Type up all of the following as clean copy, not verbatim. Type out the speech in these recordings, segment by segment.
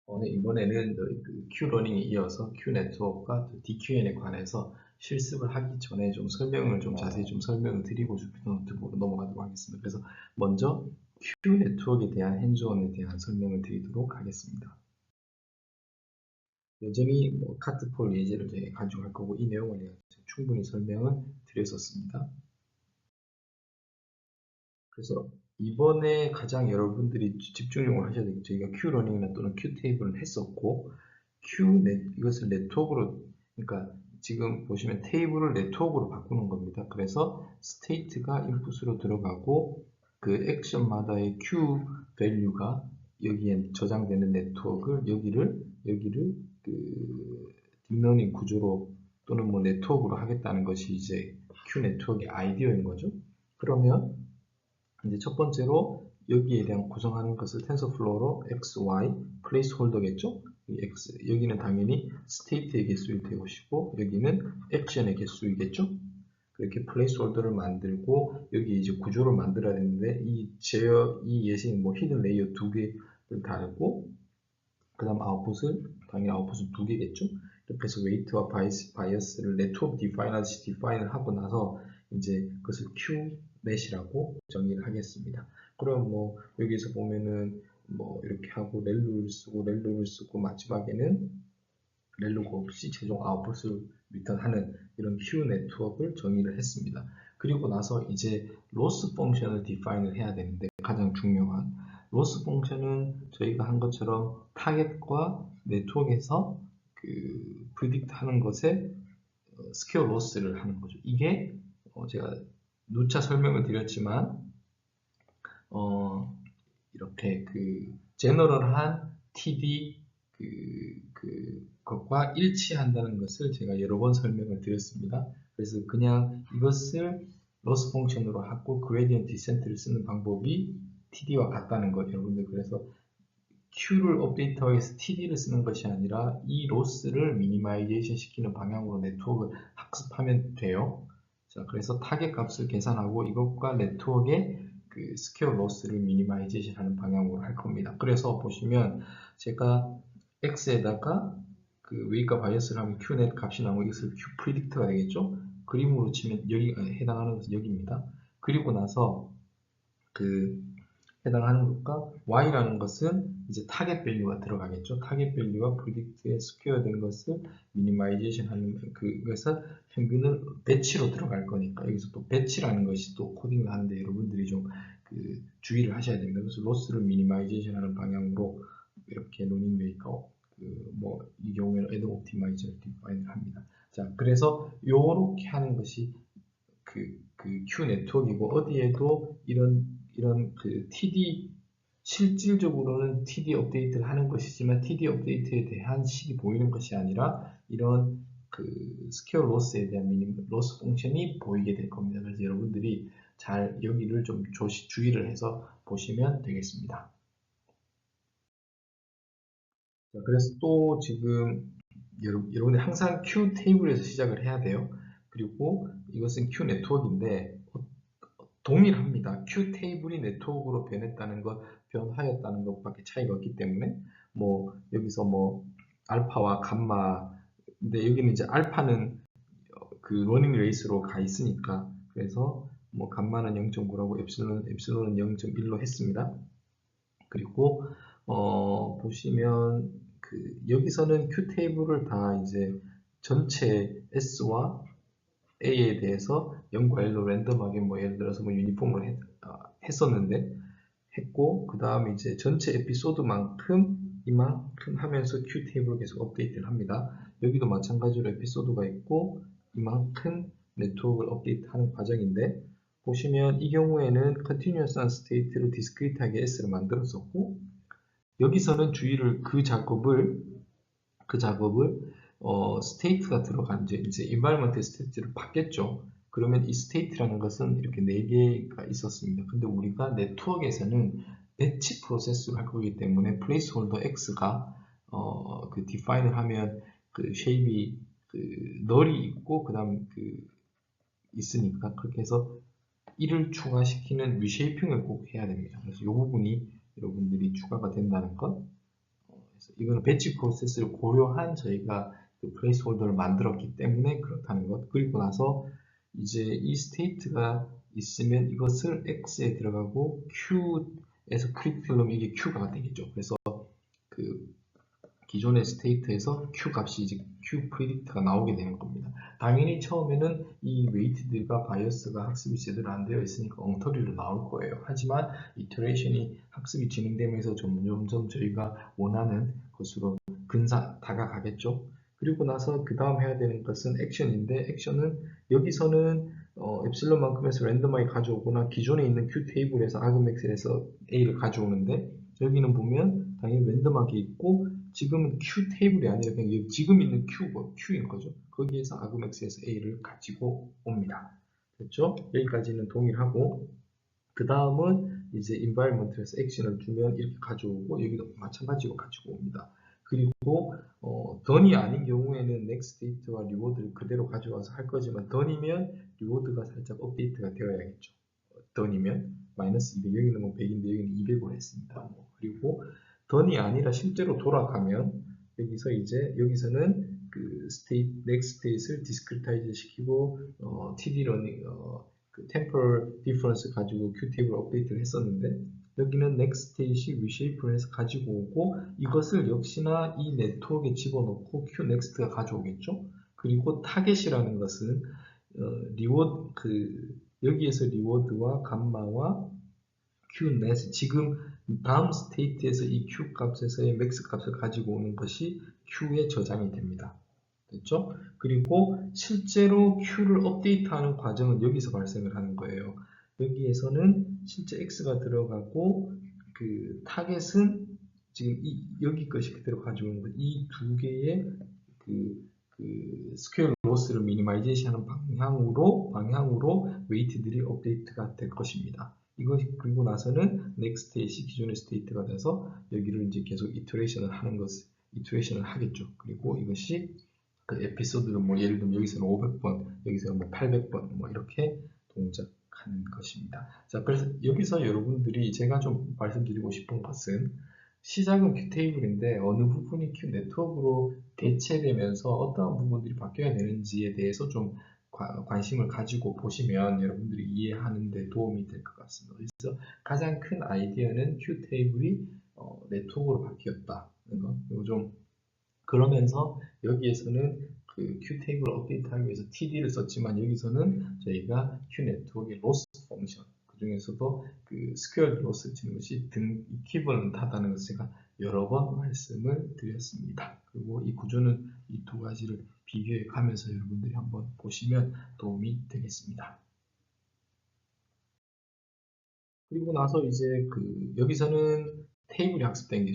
네, 이번에는 Q러닝에 이어서 Q네트워크와 DQN에 관해서 실습을 하기 전에 좀 설명을 좀 자세히 좀 설명을 드리고 노트북으로 넘어가도록 하겠습니다. 그래서 먼저 Q네트워크에 대한 핸즈온에 대한 설명을 드리도록 하겠습니다. 여전히 카트폴 예제를 저희가 가지고 갈 거고 이 내용을 충분히 설명을 드렸었습니다. 그래서 이번에 가장 여러분들이 집중적으로 하셔야 되겠죠. 저희가 Q러닝이나 또는 Q테이블을 했었고 이것을 네트워크로, 그러니까 지금 보시면 테이블을 네트워크로 바꾸는 겁니다. 그래서 스테이트가 인풋으로 들어가고 그 액션마다의 Q 밸류가 여기에 저장되는 네트워크를 여기를 딥러닝 구조로 또는 네트워크로 하겠다는 것이 이제 Q 네트워크의 아이디어인 거죠. 그러면 이제 첫 번째로 여기에 대한 구성하는 것을 텐서플로우로 x, y, 플레이스홀더겠죠? x, 여기는 당연히 스테이트의 개수일 것이고 여기는 액션의 개수이겠죠? 그렇게 플레이스홀더를 만들고 여기 이제 구조를 만들어야 되는데 이 예시 히든 레이어 두 개를 달고 그 다음 아웃풋을 당연히 아웃풋은 두 개겠죠? 이렇게 해서 웨이트와 바이어스를 네트워크 디파인을 하고 나서 이제 그것을 QNet이라고 정의를 하겠습니다. 그럼 여기서 보면은 이렇게 하고 렐루를 쓰고 마지막에는 렐루가 없이 최종 아웃풋을 리턴하는 이런 Q 네트워크를 정의를 했습니다. 그리고 나서 이제 로스 펑션을 디파인을 해야 되는데 가장 중요한 로스 펑션은 저희가 한 것처럼 타겟과 네트워크에서 프리딕트 하는 것에 스퀘어 로스를 하는 거죠. 이게 제가 누차 설명을 드렸지만 이렇게 제너럴한 TD 것과 일치한다는 것을 제가 여러 번 설명을 드렸습니다. 그래서 그냥 이것을 로스 펑션으로 하고 그레디언트 디센트를 쓰는 방법이 TD와 같다는 거 여러분들. 그래서 Q를 업데이트하기 위해서 TD를 쓰는 것이 아니라 이 로스를 미니마이제이션 시키는 방향으로 네트워크를 학습하면 돼요. 자, 그래서 타겟 값을 계산하고 이것과 네트워크의 스퀘어 로스를 미니마이제이션 하는 방향으로 할 겁니다. 그래서 보시면 제가 X에다가 웨이과 바이어스를 하면 QNet 값이 나오고 이것을 Q 프리딕트가 되겠죠? 그림으로 치면 여기 해당하는 것은 여기입니다. 그리고 나서 해당하는 것과 Y라는 것은 이제 타겟 밸류가 들어가겠죠. 타겟 밸류와 프리딕트에 스퀘어 된 것을 미니마이제이션 하는 그것을 평균을 배치로 들어갈 거니까 여기서 또 배치라는 것이 또 코딩을 하는데 여러분들이 좀 주의를 하셔야 됩니다. 그래서 로스를 미니마이제이션 하는 방향으로 이렇게 로닝 메이커 이 경우에는 애드 옵티마이저를 디파인을 합니다. 자, 그래서 요렇게 하는 것이 Q 네트워크이고 어디에도 이런 TD 실질적으로는 TD 업데이트를 하는 것이지만 TD 업데이트에 대한 식이 보이는 것이 아니라 이런 스퀘어 로스에 대한 로스 펑션이 보이게 될 겁니다. 그래서 여러분들이 잘 여기를 좀 주의를 해서 보시면 되겠습니다. 자, 그래서 또 지금 여러분들 항상 Q 테이블에서 시작을 해야 돼요. 그리고 이것은 Q 네트워크인데 동일합니다. Q 테이블이 네트워크로 변하였다는 것밖에 차이가 없기 때문에 여기서 알파와 감마, 근데 여기는 이제 알파는 러닝 레이스로 가 있으니까 그래서 감마는 0.9라고 엡실론은 0.1로 했습니다. 그리고 보시면 여기서는 Q 테이블을 다 이제 전체 S와 A에 대해서 0과 1로 랜덤하게 예를 들어서 유니폼으로 했었는데 했고 그 다음에 이제 전체 에피소드만큼 이만큼 하면서 Q 테이블을 계속 업데이트를 합니다. 여기도 마찬가지로 에피소드가 있고 이만큼 네트워크를 업데이트하는 과정인데 보시면 이 경우에는 continuous한 스테이트를 디스크리트하게 S를 만들었었고 여기서는 주의를 그 작업을 스테이트가 들어간 이제 environment 스테이트를 받겠죠. 그러면 이 스테이트라는 것은 이렇게 4개가 있었습니다. 근데 우리가 네트워크에서는 배치 프로세스를 할 거기 때문에 플레이스홀더 x가 디파인을 하면 쉐입이 널이 있고 그다음 있으니까 그렇게 해서 이를 추가시키는 리쉐이핑을 꼭 해야 됩니다. 그래서 이 부분이 여러분들이 추가가 된다는 것 이거는 배치 프로세스를 고려한 저희가 그 플레이스홀더를 만들었기 때문에 그렇다는 것. 그리고 나서 이제 이 스테이트가 있으면 이것을 X에 들어가고 Q에서 프리딜러면 이게 Q가 되겠죠. 그래서 그 기존의 스테이트에서 Q 값이 이제 Q 프리딕트가 나오게 되는 겁니다. 당연히 처음에는 이 웨이트들과 바이어스가 학습이 제대로 안 되어 있으니까 엉터리로 나올 거예요. 하지만 이터레이션이 학습이 진행되면서 점점 저희가 원하는 것으로 다가가겠죠. 그리고 나서 그 다음 해야 되는 것은 액션인데, 액션은 여기서는 엡실론만큼에서 랜덤하게 가져오거나 기존에 있는 Q 테이블에서 아그맥스에서 A를 가져오는데, 여기는 보면 당연히 랜덤하게 있고 지금은 Q 테이블이 아니라 그냥 지금 있는 Q인 거죠. 거기에서 아그맥스에서 A를 가지고 옵니다. 됐죠? 여기까지는 동일하고, 그 다음은 이제 environment에서 액션을 주면 이렇게 가져오고, 여기도 마찬가지로 가지고 옵니다. 그리고 던이 아닌 경우에는 next date와 reward를 그대로 가져와서 할 거지만, 던이면 reward가 살짝 업데이트가 되어야겠죠. 던이면 마이너스 200, 여기는 뭐 100인데 여기는 200으로 했습니다. 그리고 던이 아니라 실제로 돌아가면 여기서는 그 state, next state을 discretize 시키고 TD 러닝 그 temporal difference 가지고 Q테이블 업데이트를 했었는데, 여기는 next state이 reshape를 해서 가지고 오고, 이것을 역시나 이 네트워크에 집어넣고 QNext가 가져오겠죠. 그리고 타겟이라는 것은 여기에서 리워드와 감마와 QNet, 지금 다음 스테이트에서 이 Q 값에서의 맥스 값을 가지고 오는 것이 Q에 저장이 됩니다. 됐죠? 그리고 실제로 Q를 업데이트하는 과정은 여기서 발생을 하는 거예요. 여기에서는 실제 X가 들어가고, 그 타겟은 지금 여기 것이 그대로 가져오는 거. 이 두 개의 그 스퀘어 로스를 미니마이제이션 하는 방향으로 웨이트들이 업데이트가 될 것입니다. 그리고 나서는 next state이 기존의 스테이트가 돼서 여기를 이제 계속 이터레이션을 하겠죠. 그리고 이것이 그 에피소드를 뭐 예를 들면 여기서는 500번, 여기서는 뭐 800번 뭐 이렇게 동작하는 것입니다. 자, 그래서 여기서 여러분들이 제가 좀 말씀드리고 싶은 것은, 시작은 Q 테이블인데 어느 부분이 Q 네트워크로 대체되면서 어떠한 부분들이 바뀌어야 되는지에 대해서 좀 관심을 가지고 보시면 여러분들이 이해하는 데 도움이 될 것 같습니다. 그래서 가장 큰 아이디어는 Q 테이블이 네트워크로 바뀌었다는 것. 그리고 좀 그러면서 여기에서는 그 Q 테이블 업데이트하기 위해서 TD를 썼지만, 여기서는 저희가 Q 네트워크의 로스 펑션, 그 중에서도 그 스퀘어 로스 치는 것이 이퀴벌런트하다는 것을 제가 여러 번 말씀을 드렸습니다. 그리고 이 구조는 이 두 가지를 비교해 가면서 여러분들이 한번 보시면 도움이 되겠습니다. 그리고 나서 이제 여기서는 테이블이 학습된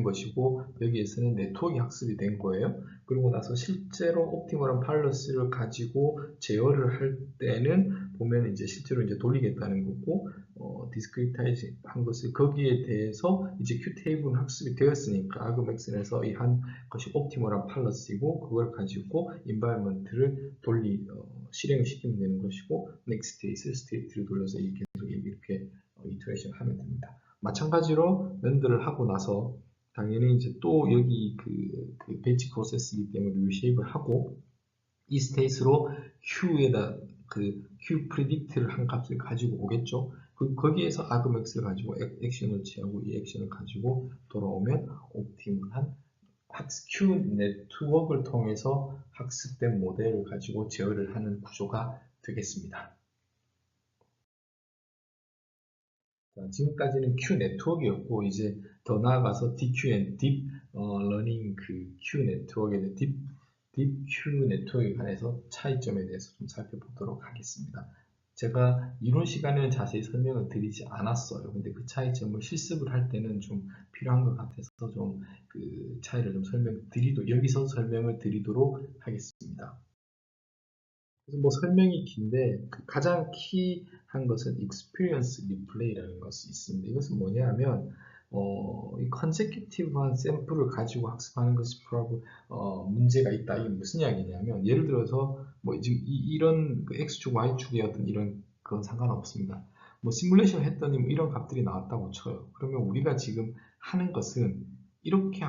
것이고 여기에서는 네트워크가 학습이 된 거예요. 그리고 나서 실제로 옵티멀한 팔러스를 가지고 제어를 할 때는 보면 이제 실제로 이제 돌리겠다는 거고, 디스크리타이즈 한 것을 거기에 대해서 이제 Q테이블은 학습이 되었으니까 아그맥스에서 이 한 것이 옵티멀한 팔러스이고, 그걸 가지고 인바이먼트를 실행을 시키면 되는 것이고, 넥스트 스테이트를 돌려서 계속 이렇게 이터레이션 하면 됩니다. 마찬가지로 렌더를 하고 나서 당연히 이제 또 여기 그 배치 프로세스이기 때문에 리쉐입을 하고, 이 스테이트로 Q에다 Q 프리딕트를 한 값을 가지고 오겠죠. 거기에서 아그맥스를 가지고 액션을 취하고, 이 액션을 가지고 돌아오면 옵티멀한 Q 네트워크를 통해서 학습된 모델을 가지고 제어를 하는 구조가 되겠습니다. 자, 지금까지는 Q 네트워크였고, 이제 더 나아가서 DQN, Deep Learning Q 네트워크에 Deep Q 네트워크에 관해서 차이점에 대해서 좀 살펴보도록 하겠습니다. 제가 이론 시간에는 자세히 설명을 드리지 않았어요. 근데 그 차이점을 실습을 할 때는 좀 필요한 것 같아서 좀 그 차이를 좀 여기서 설명을 드리도록 하겠습니다. 그래서 뭐 설명이 긴데 가장 키한 것은 experience replay라는 것이 있습니다. 이것은 뭐냐면 이 consecutive한 샘플을 가지고 학습하는 것이 문제가 있다. 이게 무슨 이야기냐면, 예를 들어서 뭐 지금 이런 x축, y축의 어떤 이런 그건 상관없습니다. 뭐 시뮬레이션 했더니 뭐 이런 값들이 나왔다고 쳐요. 그러면 우리가 지금 하는 것은 이렇게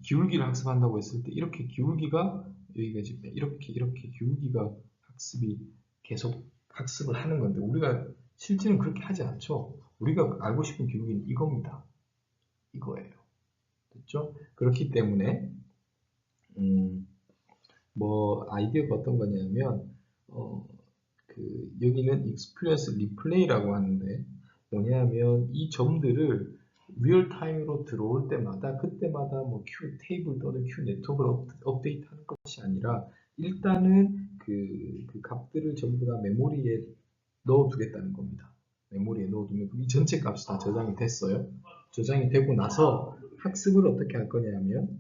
기울기를 학습한다고 했을 때 이렇게 기울기가 여기가 지금 이렇게 기울기가 학습이 계속 학습을 하는 건데 우리가 실제는 그렇게 하지 않죠. 우리가 알고 싶은 기울기는 이겁니다. 이거예요. 됐죠? 그렇기 때문에 아이디어가 어떤 거냐면 여기는 experience replay라고 하는데 뭐냐면 이 점들을 리얼타임으로 들어올 때마다 그때마다 Q 테이블 또는 Q 네트워크를 업데이트하는 것이 아니라 일단은 그 값들을 전부 다 메모리에 넣어두겠다는 겁니다. 메모리에 넣어두면 이 전체 값이 다 저장이 됐어요. 저장이 되고 나서 학습을 어떻게 할 거냐면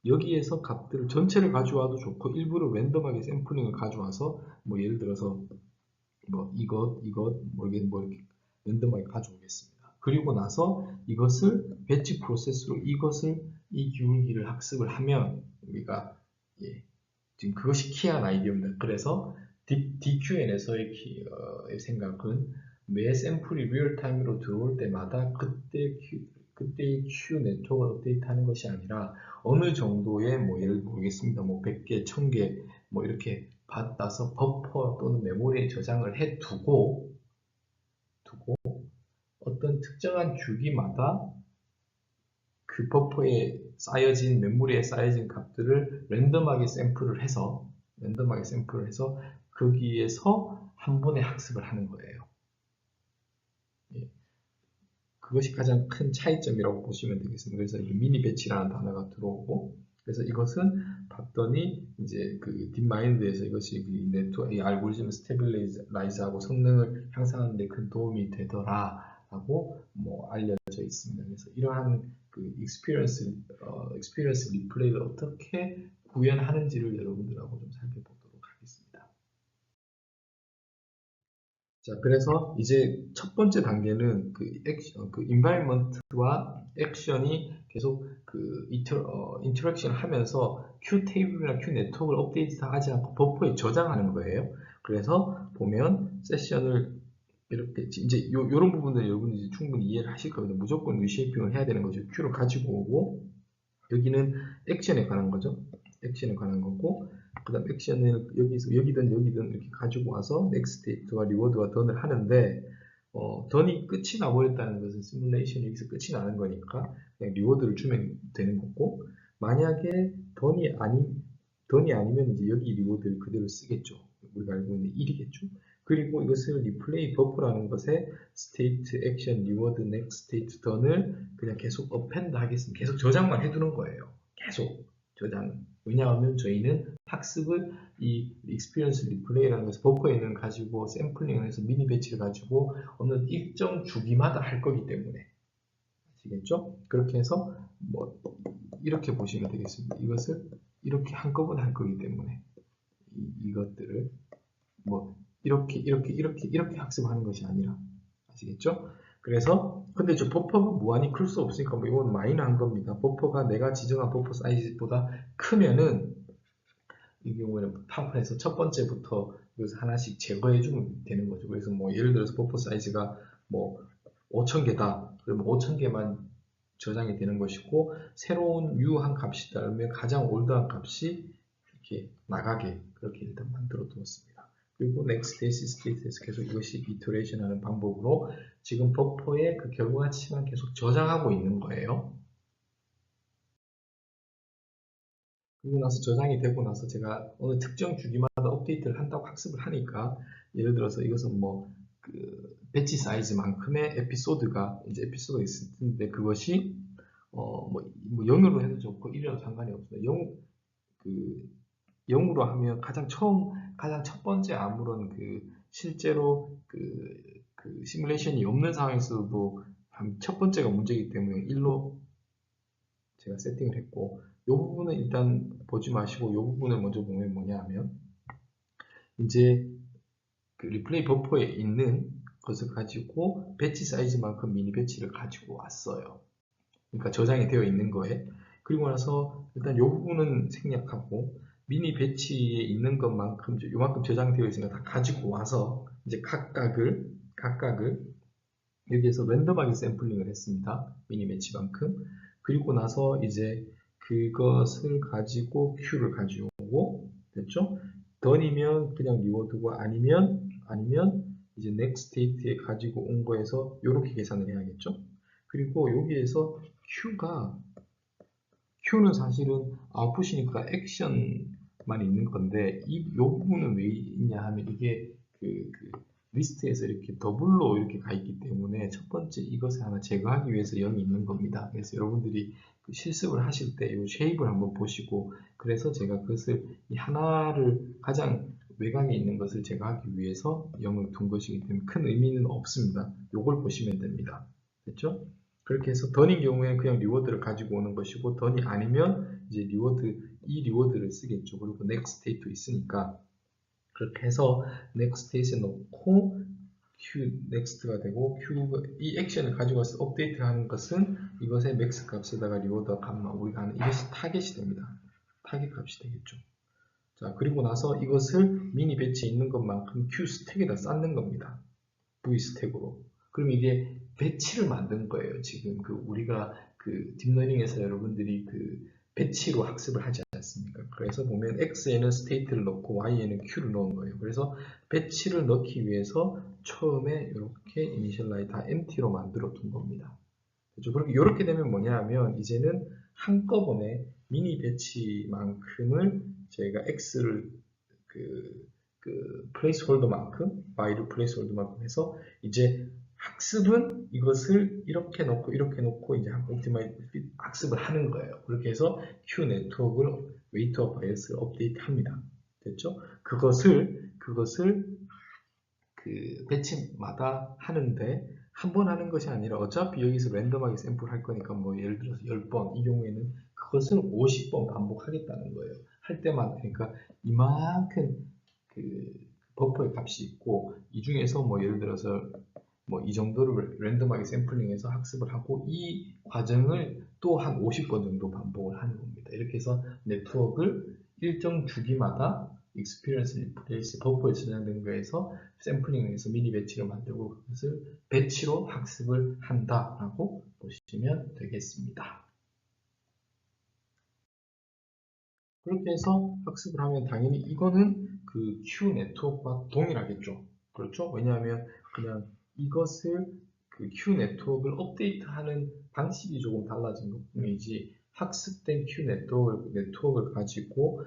여기에서 값들을 전체를 가져와도 좋고 일부러 랜덤하게 샘플링을 가져와서 예를 들어서 이것 이렇게 랜덤하게 가져오겠습니다. 그리고 나서 이것을 배치 프로세스로 이 기울기를 학습을 하면 우리가 지금 그것이 키한 아이디어입니다. 그래서 DQN에서의 생각은 매 샘플이 리얼타임으로 들어올 때마다 그때의 Q 네트워크를 업데이트하는 것이 아니라 어느 정도의 예를 모르겠습니다. 100개, 1000개 이렇게 받아서 버퍼 또는 메모리에 저장을 해 두고 어떤 특정한 주기마다 그 버퍼에 쌓여진 메모리에 쌓여진 값들을 랜덤하게 샘플을 해서 거기에서 한 번에 학습을 하는 거예요. 그것이 가장 큰 차이점이라고 보시면 되겠습니다. 그래서 미니 배치라는 단어가 들어오고, 그래서 이것은 봤더니 이제 딥마인드에서 이것이 이 알고리즘을 스테빌라이즈하고 성능을 향상하는 데 큰 도움이 되더라라고 알려져 있습니다. 그래서 이러한 익스피리언스 리플레이를 어떻게 구현하는지를 여러분들하고 좀 살펴보도록 하겠습니다. 자, 그래서 이제 첫 번째 단계는 environment와 액션이 계속 인터랙션 하면서 Q 테이블이나 Q 네트워크를 업데이트하지 않고 버퍼에 저장하는 거예요. 그래서 보면 세션을 이렇게 이제 이런 부분들 여러분들이 충분히 이해를 하실 거거든요. 무조건 리쉐이핑을 해야 되는 거죠. Q를 가지고 오고 여기는 액션에 관한 거죠. 액션에 관한 거고 그 다음 액션을 여기든 이렇게 가지고 와서 넥스트 스테이트와 리워드와 던을 하는데 던이 끝이 나버렸다는 것은 시뮬레이션이 여기서 끝이 나는 거니까 그냥 리워드를 주면 되는 거고 만약에 던이 아니면 이제 여기 리워드를 그대로 쓰겠죠. 우리가 알고 있는 1이겠죠. 그리고 이것을 리플레이 버퍼라는 것에 스테이트, 액션, 리워드, 넥스트 스테이트, 던을 그냥 계속 어펜드 하겠습니다. 계속 저장만 해두는 거예요. 계속 저장. 왜냐하면 저희는 학습을 이 익스피리언스 리플레이라는 것을 버퍼에 있는 가지고 샘플링을 해서 미니 배치를 가지고 어느 일정 주기마다 할 거기 때문에 아시겠죠? 그렇게 해서 이렇게 보시면 되겠습니다. 이것을 이렇게 한꺼번에 할 거기 때문에 이것들을 이렇게 학습하는 것이 아니라 아시겠죠? 그래서 근데 저 버퍼가 무한히 클 수 없으니까 이건 마이너한 겁니다. 버퍼가 내가 지정한 버퍼 사이즈보다 크면은 이 경우에는 팜플에서 첫 번째부터 그래서 하나씩 제거해 주면 되는 거죠. 그래서 예를 들어서 버퍼 사이즈가 5,000개다. 그러면 5,000개만 저장이 되는 것이고 새로운 유한 값이 따르면 가장 올드한 값이 이렇게 나가게 그렇게 일단 만들어 두었습니다. 그리고 next state에서 계속 이것이 이터레이션 하는 방법으로 지금 버퍼에 그 결과치만 계속 저장하고 있는 거예요. 그리고 나서 저장이 되고 나서 제가 어느 특정 주기마다 업데이트를 한다고 학습을 하니까 예를 들어서 이것은 배치 사이즈만큼의 에피소드가 있는데 그것이 0으로 해도 좋고 1이라도 상관이 없어요. 0으로 하면 가장 첫 번째 아무런 실제로 시뮬레이션이 없는 상황에서도 첫 번째가 문제이기 때문에 1로 제가 세팅을 했고 이 부분은 일단 보지 마시고 이 부분을 먼저 보면 뭐냐 하면 이제 리플레이 버퍼에 있는 것을 가지고 배치 사이즈만큼 미니 배치를 가지고 왔어요. 그러니까 저장이 되어 있는 거에 그리고 나서 일단 이 부분은 생략하고 미니 배치에 있는 것만큼 요만큼 저장되어 있으니까 다 가지고 와서 이제 각각을 여기에서 랜덤하게 샘플링을 했습니다. 미니 배치만큼 그리고 나서 이제 그것을 가지고 Q를 가져오고, 됐죠? done이면 그냥 리워드고, 아니면 이제 next state에 가지고 온 거에서 이렇게 계산을 해야겠죠? 그리고 여기에서 Q는 사실은 아웃풋이니까 액션만 있는 건데, 요 부분은 왜 있냐 하면 이게 그 리스트에서 이렇게 더블로 이렇게 가 있기 때문에 첫 번째 이것을 하나 제거하기 위해서 0이 있는 겁니다. 그래서 여러분들이 그 실습을 하실 때 이 쉐입을 한번 보시고, 그래서 제가 그것을 이 하나를 가장 외곽에 있는 것을 제거하기 위해서 0을 둔 것이기 때문에 큰 의미는 없습니다. 요걸 보시면 됩니다. 됐죠? 그렇게 해서 던인 경우에는 그냥 리워드를 가지고 오는 것이고, 던이 아니면 이제 이 리워드를 쓰겠죠. 그리고 next state도 있으니까 그렇게 해서 next state에 넣고 q next가 되고, 이 액션을 가지고 와서 업데이트를 하는 것은 이것의 max 값에다가 리워드 값만 우리가 하는 이것이 타겟이 됩니다. 타겟 값이 되겠죠. 자, 그리고 나서 이것을 미니 배치에 있는 것만큼 q 스택에다 쌓는 겁니다. v 스택으로. 그럼 이게 배치를 만든 거예요. 지금 우리가 딥러닝에서 여러분들이 배치로 학습을 하지 않습니까? 그래서 보면 x에는 state를 넣고 y에는 q를 넣은 거예요. 그래서 배치를 넣기 위해서 처음에 이렇게 initialize 다 empty로 만들어 둔 겁니다. 그렇죠? 그렇게 이렇게 되면 뭐냐 하면 이제는 한꺼번에 미니 배치만큼을 저희가 x를 플레이스홀더만큼, y를 플레이스홀더만큼 해서 이제 학습은 이것을 이렇게 놓고 이제 학습을 하는 거예요. 그렇게 해서 Q 네트워크를 웨이트 오브 바이어스를 업데이트 합니다. 됐죠? 그것을 배치마다 하는데 한 번 하는 것이 아니라 어차피 여기서 랜덤하게 샘플 할 거니까 뭐 예를 들어서 10번, 이 경우에는 그것을 50번 반복하겠다는 거예요. 할 때마다. 그러니까 이만큼 버퍼의 값이 있고, 이 중에서 뭐 예를 들어서 뭐 이 정도를 랜덤하게 샘플링해서 학습을 하고, 이 과정을 또 한 50번 정도 반복을 하는 겁니다. 이렇게 해서 네트워크를 일정 주기마다 experience replace 버퍼에 저장된 거에서 샘플링을 해서 미니 배치를 만들고 그것을 배치로 학습을 한다라고 보시면 되겠습니다. 그렇게 해서 학습을 하면 당연히 이거는 Q 네트워크와 동일하겠죠. 그렇죠? 왜냐하면 그냥 이것을 Q 네트워크를 업데이트하는 방식이 조금 달라진 것 뿐이지, 학습된 Q 네트워크를 가지고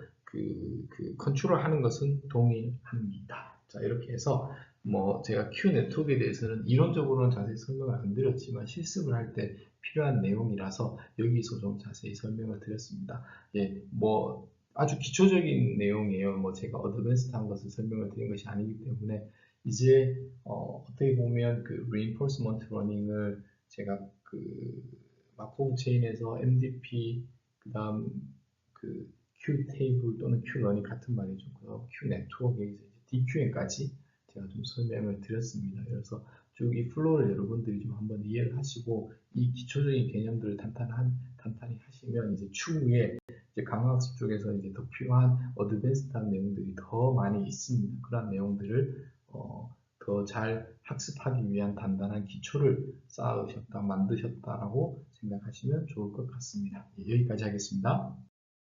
컨트롤하는 것은 동일합니다. 자, 이렇게 해서 뭐 제가 Q 네트워크에 대해서는 이론적으로는 자세히 설명을 안 드렸지만 실습을 할 때 필요한 내용이라서 여기서 좀 자세히 설명을 드렸습니다. 예, 뭐 아주 기초적인 내용이에요. 뭐 제가 어드밴스드한 것을 설명을 드린 것이 아니기 때문에 이제 어떻게 보면 reinforcement learning을 제가 마코브 체인에서 MDP 그다음 Q 테이블 또는 Q 런이 같은 말이죠. 그래서 Q 네트워크에서 DQN까지 제가 좀 설명을 드렸습니다. 그래서 쭉 이 플로우를 여러분들이 좀 한번 이해를 하시고 이 기초적인 개념들을 단단히 하시면 이제 추후에 이제 강화학습 쪽에서 이제 더 필요한 어드밴스드한 내용들이 더 많이 있습니다. 그런 내용들을 더 잘 학습하기 위한 단단한 기초를 만드셨다라고 생각하시면 좋을 것 같습니다. 여기까지 하겠습니다.